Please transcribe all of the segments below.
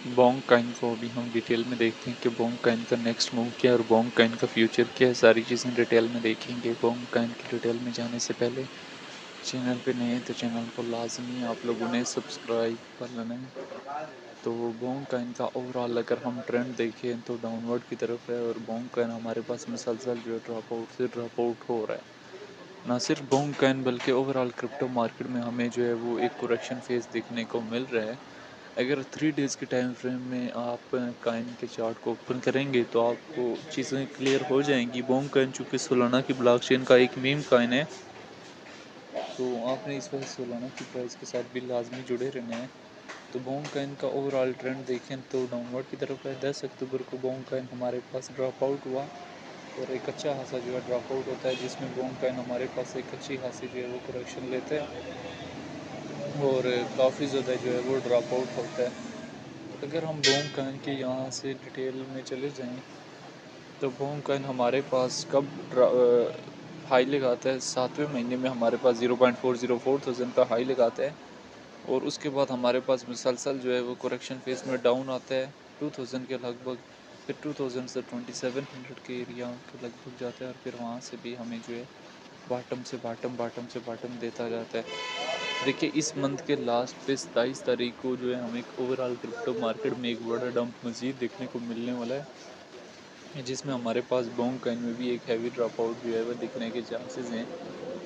Bong Kine को अभी हम डिटेल में देखते हैं कि बोंग काइन का नेक्स्ट मूव क्या है और बोंग काइन का फ्यूचर क्या है। सारी चीज़ें डिटेल में देखेंगे। बोंग काइन की डिटेल में जाने से पहले चैनल पे नए हैं तो चैनल को लाजमी आप लोगों ने सब्सक्राइब कर लेना है। तो बोंग काइन का ओवरऑल अगर हम ट्रेंड देखें तो डाउनवर्ड की तरफ है और बोंग काइन हमारे पास मुसलसल जो है ड्रॉप आउट से ड्रॉप आउट हो रहा है। ना सिर्फ बोंग काइन बल्कि ओवरऑल क्रिप्टो मार्केट में हमें जो है वो एक करेक्शन फेज देखने को मिल रहा है। अगर 3 डेज़ के टाइम फ्रेम में आप काइन के चार्ट को ओपन करेंगे तो आपको चीज़ें क्लियर हो जाएँगी। बोंग काइन चूँकि सोलाना की ब्लॉकचेन का एक मीम काइन है, तो आपने इस वजह से सोलाना की प्राइस के साथ भी लाज़मी जुड़े रहना है। तो बोंग काइन का ओवरऑल ट्रेंड देखें तो डाउनवर्ड की तरफ है। 10 अक्टूबर को बोंग काइन हमारे पास ड्रॉप आउट हुआ और एक अच्छा खासा जो है ड्रॉप आउट होता है, जिसमें बोंग काइन हमारे पास एक अच्छी खासी जो है वो करेक्शन लेते हैं और काफ़ी ज़्यादा जो है वो ड्रॉप आउट होता है। अगर हम बोंग काइन के यहाँ से डिटेल में चले जाएं तो बोंग काइन हमारे पास कब हाई लगाता है। 7वें महीने में हमारे पास 0.404 थाउजेंड का हाई लगाता है और उसके बाद हमारे पास मुसलसल जो है वो करेक्शन फेज में डाउन आता है 2000 के लगभग। फिर 2000 से 2700 के एरिया के लगभग जाता है और फिर वहाँ से भी हमें जो है बॉटम से बॉटम बॉटम से बॉटम देता जाता है। देखिए इस मंथ के लास्ट पे 27 तारीख को जो है हमें एक ओवरऑल क्रिप्टो मार्केट में एक बड़ा डंप मज़ीद देखने को मिलने वाला है, जिसमें हमारे पास बोंग काइन में भी एक हैवी ड्रॉप आउट जो है वह दिखने के चांसेस हैं।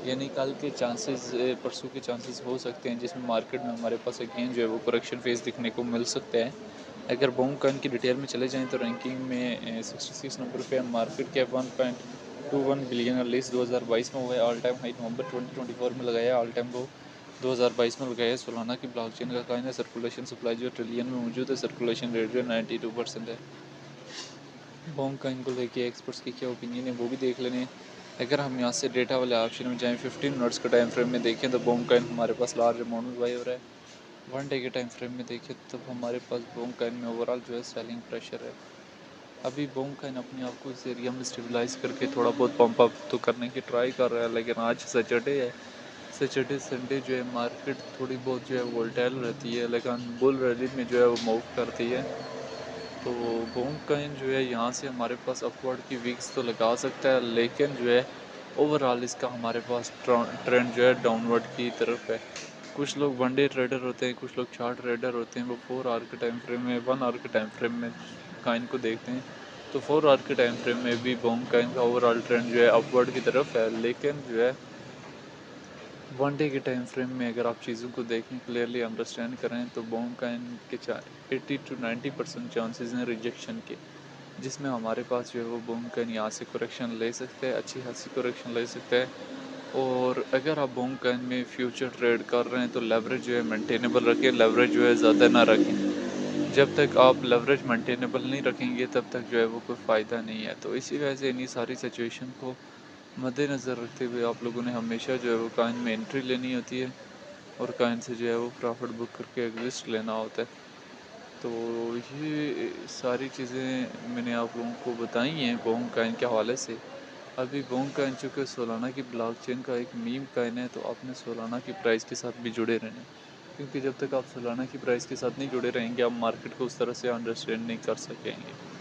यानी कल के चांसेस परसों के चांसेस हो सकते हैं, जिसमें मार्केट में हमारे पास अगेन जो है वो करेक्शन फेज दिखने को मिल सकता है। अगर बोंग काइन की डिटेल में चले जाएँ तो रैंकिंग में 66 नंबर पे है। मार्केट कैप 1.21 बिलियन अर्लीस्ट 2022 में हुआ है। ऑल टाइम हाई नवंबर 2024 में लगाया, ऑल टाइम लो 2022 में लगाया। सोलाना की ब्लॉकचेन का काइन है। सर्कुलेशन सप्लाई जो ट्रिलियन में मौजूद है। सर्कुलेशन रेट जो 92% है। बोंग काइन को लेके एक्सपर्ट्स की क्या ओपिनियन है वो भी देख लेने। अगर हम यहाँ से डेटा वाले ऑप्शन में जाएँ 15 मिनट्स का टाइम फ्रेम में देखें तो बोंग काइन हमारे पास लार्ज अमाउंट में बाई हो रहा है। 1 डे के टाइम फ्रेम में देखें तब हमारे पास बोंग काइन में ओवरऑल जो है सेलिंग प्रेशर है। अभी बोंग काइन अपने आप को इस एरिया में स्टेबलाइज करके थोड़ा बहुत पंप अप तो करने की ट्राई कर रहा है, लेकिन आज सैटरडे है। सैटरडे संडे जो है मार्केट थोड़ी बहुत जो है वोल्टाइल रहती है, लेकिन बुल रैली में जो है वो मूव करती है। तो बोंग काइन जो है यहाँ से हमारे पास अपवर्ड की वीक्स तो लगा सकता है, लेकिन जो है ओवरऑल इसका हमारे पास ट्रेंड जो है डाउनवर्ड की तरफ है। कुछ लोग वन डे ट्रेडर होते हैं, कुछ लोग चार्ट ट्रेडर होते हैं, वो 4 आवर के टाइम फ्रेम में 1 आवर के टाइम फ्रेम में काइन को देखते हैं। तो 4 आवर के टाइम फ्रेम में भी बोंग काइन का ओवरऑल ट्रेंड जो है अपवर्ड की तरफ है, लेकिन जो है 1 डे के टाइम फ्रेम में अगर आप चीज़ों को देखें, क्लियरली अंडरस्टैंड करें तो बोंग काइन के 80 to 90% चांसेस हैं रिजेक्शन के, जिसमें हमारे पास जो है वो बोंग काइन यहाँ से करेक्शन ले सकते हैं, अच्छी खासी करेक्शन ले सकते हैं। और अगर आप बोंग काइन में फ्यूचर ट्रेड कर रहे हैं तो लेवरेज जो है मेंटेनेबल रखें, लेवरेज जो है ज़्यादा ना रखें। जब तक आप लेवरेज मेंटेनेबल नहीं रखेंगे तब तक जो है वो कोई फ़ायदा नहीं है। तो इसी वजह से इन्हीं सारी सिचुएशन को मद्देनज़र रखते हुए आप लोगों ने हमेशा जो है वो काइन में एंट्री लेनी होती है और काइन से जो है वो प्रॉफिट बुक करके एग्जिस्ट लेना होता है। तो ये सारी चीज़ें मैंने आप लोगों को बताई हैं बोंग काइन के हवाले से। अभी बोंग काइन चूँकि सोलाना की ब्लॉकचेन का एक मीम काइन है, तो आपने सोलाना की प्राइस के साथ भी जुड़े रहना है। क्योंकि जब तक आप सोलाना की प्राइस के साथ नहीं जुड़े रहेंगे, आप मार्केट को उस तरह से अंडरस्टैंड नहीं कर सकेंगे।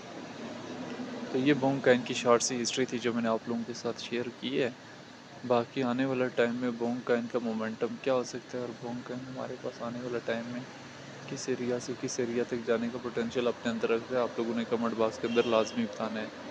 तो ये बोंग काइन की शॉर्ट सी हिस्ट्री थी जो मैंने आप लोगों के साथ शेयर की है। बाकी आने वाला टाइम में बोंग काइन का मोमेंटम क्या हो सकता है और बोंग काइन हमारे पास आने वाला टाइम में किस एरिया से किस एरिया तक जाने का पोटेंशियल अपने अंदर रखता है, आप लोगों ने कमेंट बॉक्स के अंदर लाजमी बताना है।